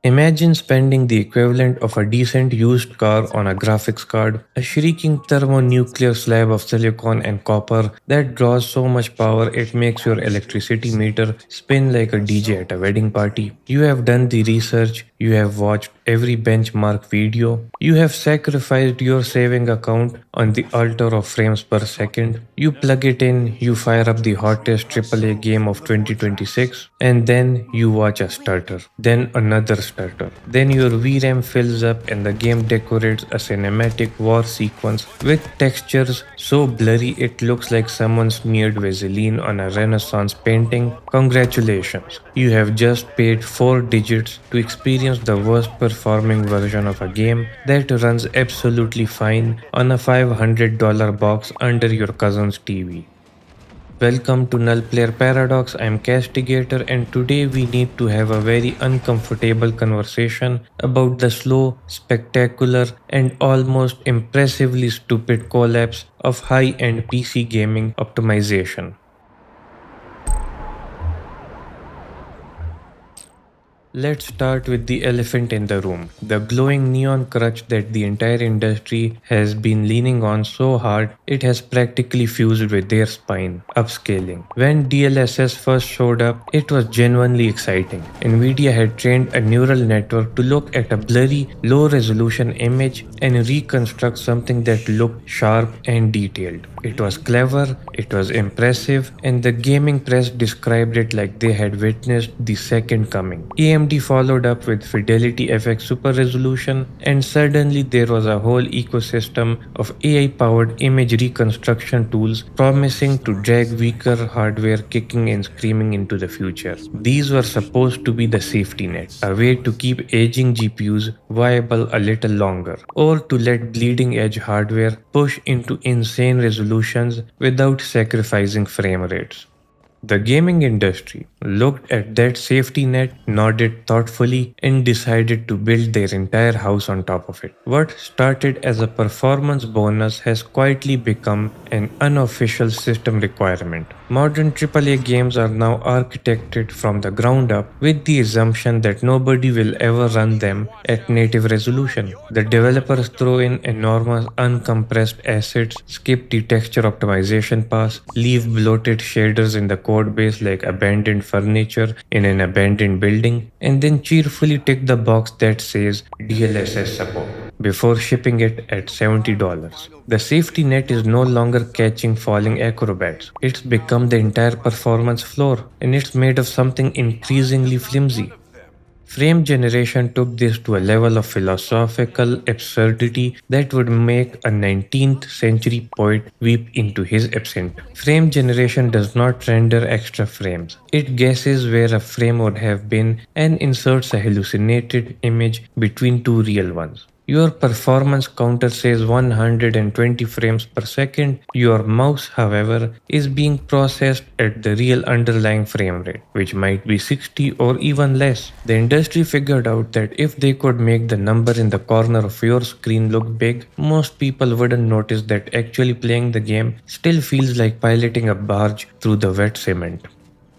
Imagine spending the equivalent of a decent used car on a graphics card, a shrieking thermonuclear slab of silicon and copper that draws so much power it makes your electricity meter spin like a DJ at a wedding party. You have done the research, you have watched every benchmark video, you have sacrificed your saving account on the altar of frames per second. You plug it in, you fire up the hottest AAA game of 2026, and then you watch a stutter, then another stutter. Then your VRAM fills up and the game decorates a cinematic war sequence with textures so blurry it looks like someone smeared Vaseline on a Renaissance painting. Congratulations, you have just paid 4 digits to experience the worst performing version of a game that runs absolutely fine on a $500 box under your cousin's TV. Welcome to Nullplayer Paradox. I'm Castigator, and today we need to have a very uncomfortable conversation about the slow, spectacular, and almost impressively stupid collapse of high end PC gaming optimization. Let's start with the elephant in the room, the glowing neon crutch that the entire industry has been leaning on so hard it has practically fused with their spine, upscaling. When DLSS first showed up, it was genuinely exciting. Nvidia had trained a neural network to look at a blurry, low resolution image and reconstruct something that looked sharp and detailed. It was clever, it was impressive, and the gaming press described it like they had witnessed the second coming. AMD followed up with Fidelity FX Super Resolution, and suddenly there was a whole ecosystem of AI powered image reconstruction tools promising to drag weaker hardware kicking and screaming into the future. These were supposed to be the safety net, a way to keep aging GPUs viable a little longer, or to let bleeding edge hardware push into insane resolutions without sacrificing frame rates. The gaming industry looked at that safety net, nodded thoughtfully, and decided to build their entire house on top of it. What started as a performance bonus has quietly become an unofficial system requirement. Modern AAA games are now architected from the ground up with the assumption that nobody will ever run them at native resolution. The developers throw in enormous uncompressed assets, skip the texture optimization pass, leave bloated shaders in the code base like abandoned furniture in an abandoned building, and then cheerfully tick the box that says DLSS support before shipping it at $70. The safety net is no longer catching falling acrobats. It's become the entire performance floor, and it's made of something increasingly flimsy. Frame generation took this to a level of philosophical absurdity that would make a 19th century poet weep into his absinthe. Frame generation does not render extra frames. It guesses where a frame would have been and inserts a hallucinated image between two real ones. Your performance counter says 120 frames per second. Your mouse, however, is being processed at the real underlying frame rate, which might be 60 or even less. The industry figured out that if they could make the number in the corner of your screen look big, most people wouldn't notice that actually playing the game still feels like piloting a barge through the wet cement.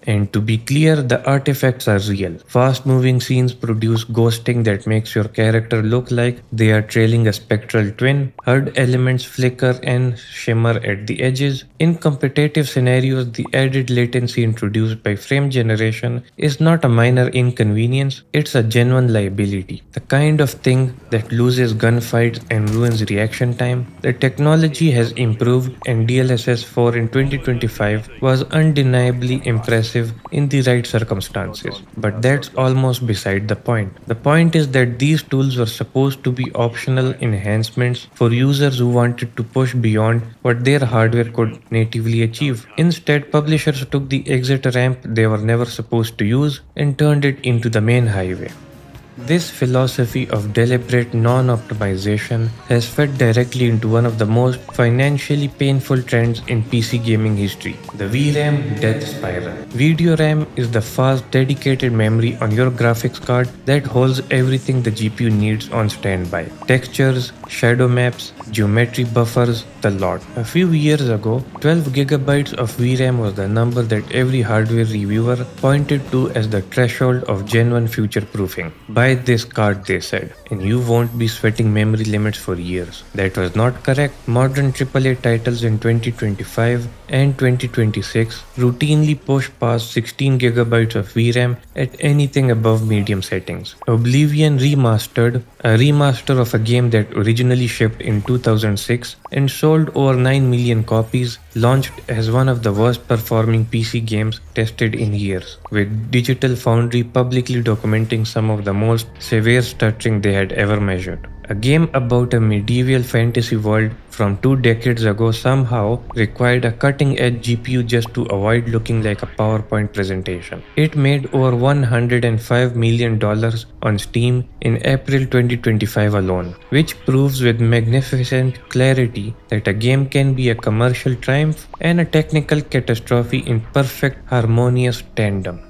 And to be clear, the artifacts are real. Fast moving scenes produce ghosting that makes your character look like they are trailing a spectral twin. HUD elements flicker and shimmer at the edges. In competitive scenarios, the added latency introduced by frame generation is not a minor inconvenience, it's a genuine liability. The kind of thing that loses gunfights and ruins reaction time. The technology has improved, and DLSS 4 in 2025 was undeniably impressive in the right circumstances. But that's almost beside the point. The point is that these tools were supposed to be optional enhancements for users who wanted to push beyond what their hardware could natively achieve. Instead, publishers took the exit ramp they were never supposed to use and turned it into the main highway. This philosophy of deliberate non-optimization has fed directly into one of the most financially painful trends in PC gaming history, the VRAM death spiral. Video RAM is the fast, dedicated memory on your graphics card that holds everything the GPU needs on standby. Textures, shadow maps, geometry buffers, the lot. A few years ago, 12 gigabytes of VRAM was the number that every hardware reviewer pointed to as the threshold of genuine future proofing. Buy this card, they said, and you won't be sweating memory limits for years. That was not correct. Modern AAA titles in 2025 and 2026 routinely push past 16 gigabytes of VRAM at anything above medium settings. Oblivion Remastered, a remaster of a game that originally shipped in 2006 and sold over 9 million copies, launched as one of the worst performing PC games tested in years, with Digital Foundry publicly documenting some of the most severe stuttering they had ever measured. A game about a medieval fantasy world from 2 decades ago somehow required a cutting edge GPU just to avoid looking like a PowerPoint presentation. It made over $105 million on Steam in April 2025 alone, which proves with magnificent clarity that a game can be a commercial triumph and a technical catastrophe in perfect harmonious tandem.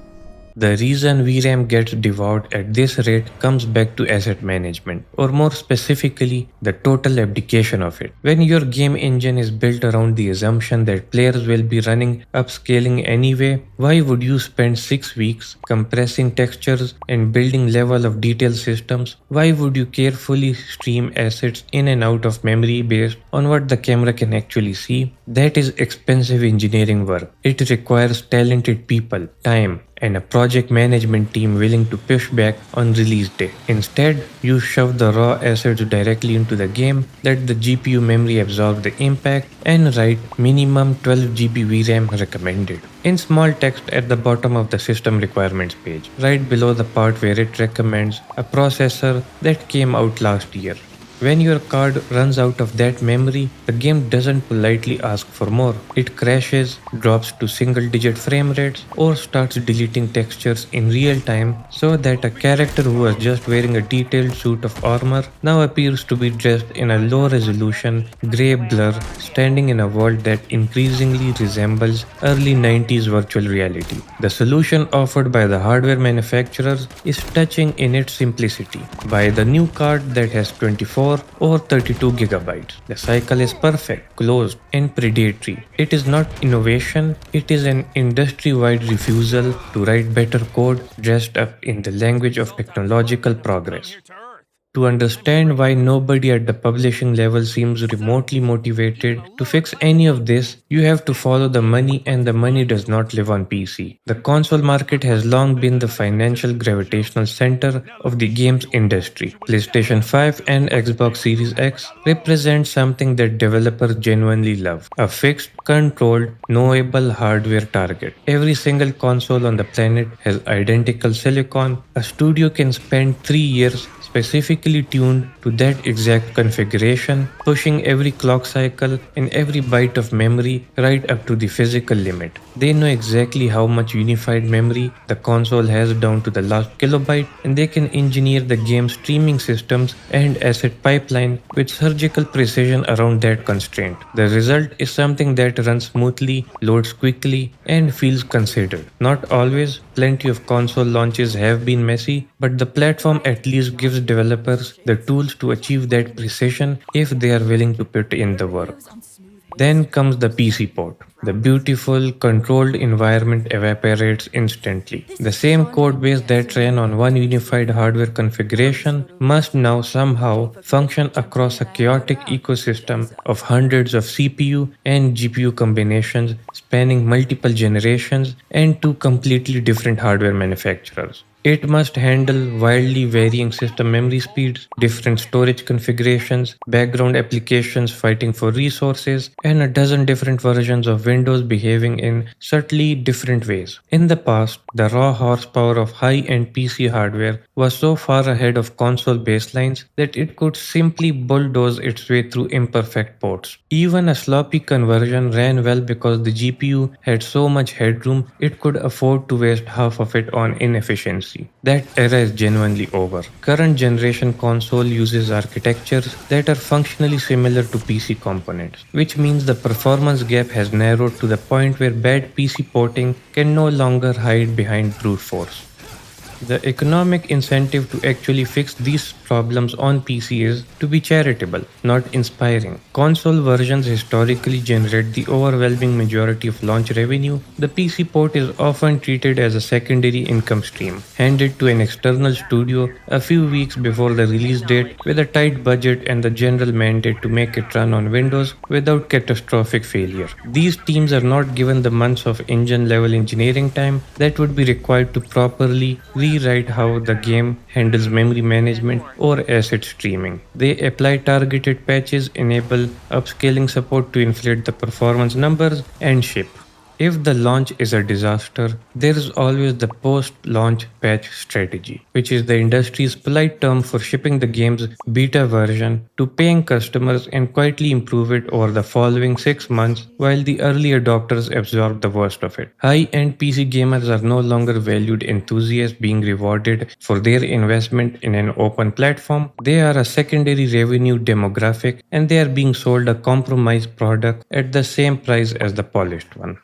The reason VRAM gets devoured at this rate comes back to asset management, or more specifically, the total abdication of it. When your game engine is built around the assumption that players will be running upscaling anyway, why would you spend 6 weeks compressing textures and building level of detail systems? Why would you carefully stream assets in and out of memory based on what the camera can actually see? That is expensive engineering work. It requires talented people, time, and a project management team willing to push back on release date. Instead, you shove the raw assets directly into the game, let the GPU memory absorb the impact, and write minimum 12 GB VRAM recommended in small text at the bottom of the system requirements page, right below the part where it recommends a processor that came out last year. When your card runs out of that memory, the game doesn't politely ask for more. It crashes, drops to single-digit frame rates, or starts deleting textures in real time so that a character who was just wearing a detailed suit of armor now appears to be dressed in a low-resolution, grey blur standing in a world that increasingly resembles early 90s virtual reality. The solution offered by the hardware manufacturers is touching in its simplicity. Buy the new card that has 24 or 32 gigabytes. The cycle is perfect, closed, and predatory. It is not innovation, it is an industry-wide refusal to write better code dressed up in the language of technological progress. To understand why nobody at the publishing level seems remotely motivated to fix any of this, you have to follow the money, and the money does not live on PC. The console market has long been the financial gravitational center of the games industry. PlayStation 5 and Xbox Series X represent something that developers genuinely love: a fixed, controlled, knowable hardware target. Every single console on the planet has identical silicon. A studio can spend 3 years specifically tuned to that exact configuration, pushing every clock cycle and every byte of memory right up to the physical limit. They know exactly how much unified memory the console has down to the last kilobyte, and they can engineer the game's streaming systems and asset pipeline with surgical precision around that constraint. The result is something that runs smoothly, loads quickly, and feels considered. Not always, plenty of console launches have been messy, but the platform at least gives developers the tools to achieve that precision if they are willing to put in the work. Then comes the PC port. The beautiful, controlled environment evaporates instantly. The same codebase that ran on one unified hardware configuration must now somehow function across a chaotic ecosystem of hundreds of CPU and GPU combinations spanning multiple generations and two completely different hardware manufacturers. It must handle wildly varying system memory speeds, different storage configurations, background applications fighting for resources, and a dozen different versions of Windows behaving in subtly different ways. In the past, the raw horsepower of high-end PC hardware was so far ahead of console baselines that it could simply bulldoze its way through imperfect ports. Even a sloppy conversion ran well because the GPU had so much headroom it could afford to waste half of it on inefficiency. That era is genuinely over. Current generation console uses architectures that are functionally similar to PC components, which means the performance gap has narrowed to the point where bad PC porting can no longer hide behind brute force. The economic incentive to actually fix these problems on PC is to be charitable, not inspiring. Console versions historically generate the overwhelming majority of launch revenue. The PC port is often treated as a secondary income stream, handed to an external studio a few weeks before the release date with a tight budget and the general mandate to make it run on Windows without catastrophic failure. These teams are not given the months of engine level engineering time that would be required to properly rewrite how the game handles memory management or asset streaming. They apply targeted patches, enable upscaling support to inflate the performance numbers, and ship. If the launch is a disaster, there is always the post launch patch strategy, which is the industry's polite term for shipping the game's beta version to paying customers and quietly improve it over the following 6 months while the early adopters absorb the worst of it. High end PC gamers are no longer valued enthusiasts being rewarded for their investment in an open platform. They are a secondary revenue demographic and they are being sold a compromised product at the same price as the polished one.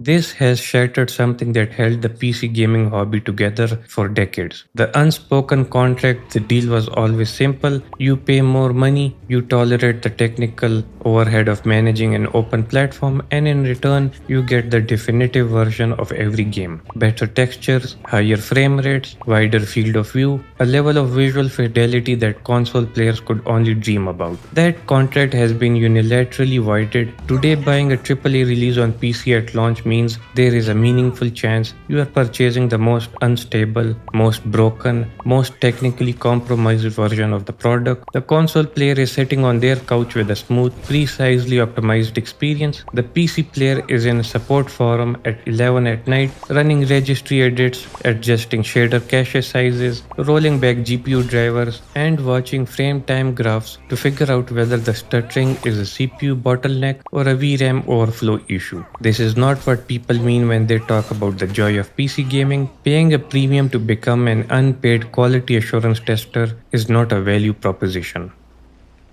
This has shattered something that held the PC gaming hobby together for decades. The unspoken contract, the deal was always simple. You pay more money, you tolerate the technical overhead of managing an open platform, and in return, you get the definitive version of every game. Better textures, higher frame rates, wider field of view, a level of visual fidelity that console players could only dream about. That contract has been unilaterally voided. Today, buying a AAA release on PC at launch means there is a meaningful chance you are purchasing the most unstable, most broken, most technically compromised version of the product. The console player is sitting on their couch with a smooth, precisely optimized experience. The PC player is in a support forum at 11 at night, running registry edits, adjusting shader cache sizes, rolling back GPU drivers, and watching frame time graphs to figure out whether the stuttering is a CPU bottleneck or a VRAM overflow issue. This is not what people mean when they talk about the joy of PC gaming. Paying a premium to become an unpaid quality assurance tester is not a value proposition.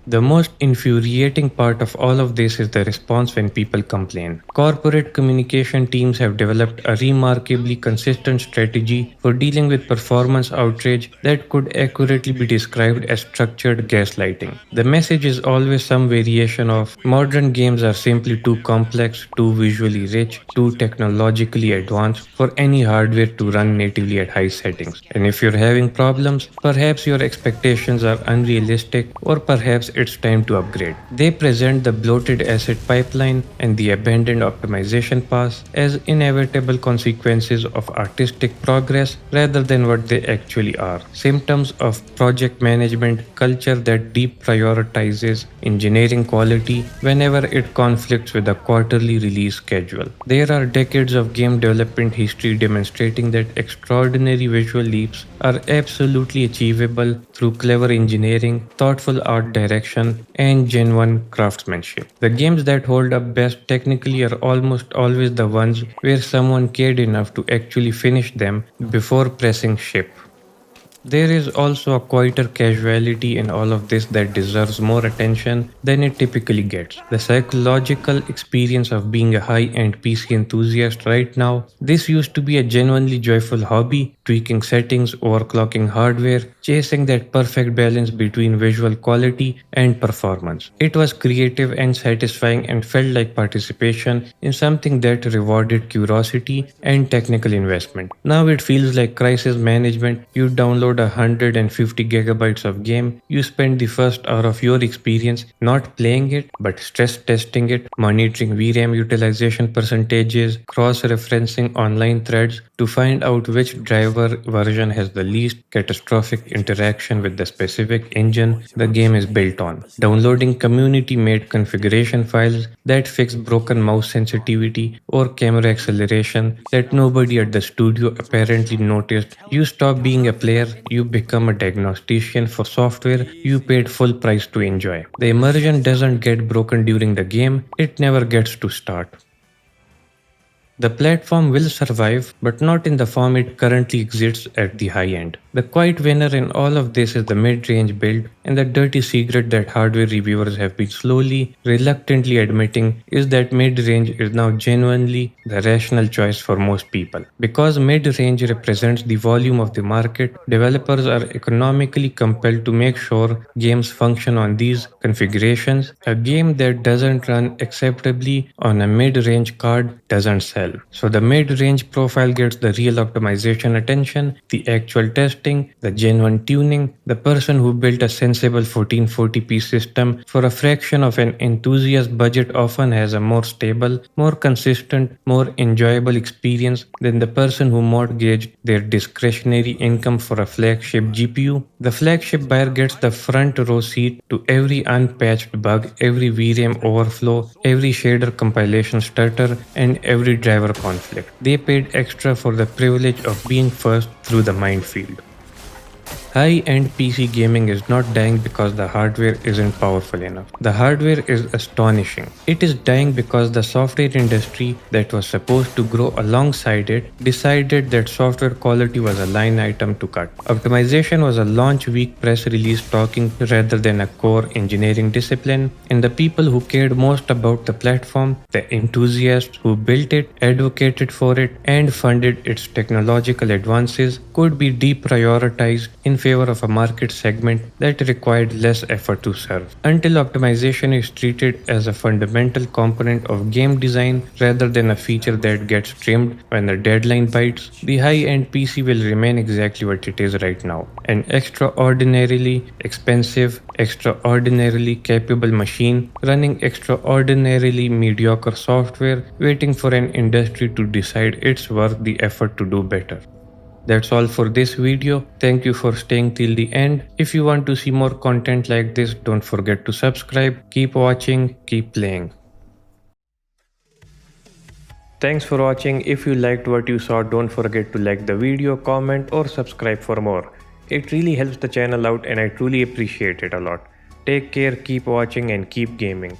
The most infuriating part of all of this is the response when people complain. Corporate communication teams have developed a remarkably consistent strategy for dealing with performance outrage that could accurately be described as structured gaslighting. The message is always some variation of modern games are simply too complex, too visually rich, too technologically advanced for any hardware to run natively at high settings. And if you're having problems, perhaps your expectations are unrealistic or perhaps it's time to upgrade. They present the bloated asset pipeline and the abandoned optimization paths as inevitable consequences of artistic progress rather than what they actually are. Symptoms of project management culture that deprioritizes engineering quality whenever it conflicts with a quarterly release schedule. There are decades of game development history demonstrating that extraordinary visual leaps are absolutely achievable through clever engineering, thoughtful art direction, and genuine craftsmanship. The games that hold up best technically are almost always the ones where someone cared enough to actually finish them before pressing ship. There is also a quieter casuality in all of this that deserves more attention than it typically gets. The psychological experience of being a high end PC enthusiast right now. This used to be a genuinely joyful hobby, tweaking settings, overclocking hardware, chasing that perfect balance between visual quality and performance. It was creative and satisfying and felt like participation in something that rewarded curiosity and technical investment. Now it feels like crisis management. You download 150 gigabytes of game, you spend the first hour of your experience not playing it but stress testing it, monitoring VRAM utilization percentages, cross-referencing online threads to find out which driver version has the least catastrophic interaction with the specific engine the game is built on. Downloading community-made configuration files that fix broken mouse sensitivity or camera acceleration that nobody at the studio apparently noticed. You stop being a player, you become a diagnostician for software you paid full price to enjoy. The immersion doesn't get broken during the game, it never gets to start. The platform will survive, but not in the form it currently exists at the high end. The quiet winner in all of this is the mid-range build, and the dirty secret that hardware reviewers have been slowly, reluctantly admitting is that mid-range is now genuinely the rational choice for most people. Because mid-range represents the volume of the market, developers are economically compelled to make sure games function on these configurations. A game that doesn't run acceptably on a mid-range card doesn't sell. So the mid-range profile gets the real optimization attention, the actual testing, the genuine tuning, the person who built a sensible 1440p system for a fraction of an enthusiast budget often has a more stable, more consistent, more enjoyable experience than the person who mortgaged their discretionary income for a flagship GPU. The flagship buyer gets the front row seat to every unpatched bug, every VRAM overflow, every shader compilation stutter, and every driver conflict. They paid extra for the privilege of being first through the minefield. High-end PC gaming is not dying because the hardware isn't powerful enough. The hardware is astonishing. It is dying because the software industry that was supposed to grow alongside it decided that software quality was a line item to cut. Optimization was a launch week press release talking rather than a core engineering discipline, and the people who cared most about the platform, the enthusiasts who built it, advocated for it, and funded its technological advances, could be deprioritized in favor of a market segment that required less effort to serve. Until optimization is treated as a fundamental component of game design rather than a feature that gets trimmed when the deadline bites, the high-end PC will remain exactly what it is right now: an extraordinarily expensive, extraordinarily capable machine running extraordinarily mediocre software, waiting for an industry to decide it's worth the effort to do better. That's all for this video. Thank you for staying till the end. If you want to see more content like this, don't forget to subscribe. Keep watching, keep playing. Thanks for watching. If you liked what you saw, don't forget to like the video, comment, or subscribe for more. It really helps the channel out and I truly appreciate it a lot. Take care, keep watching, and keep gaming.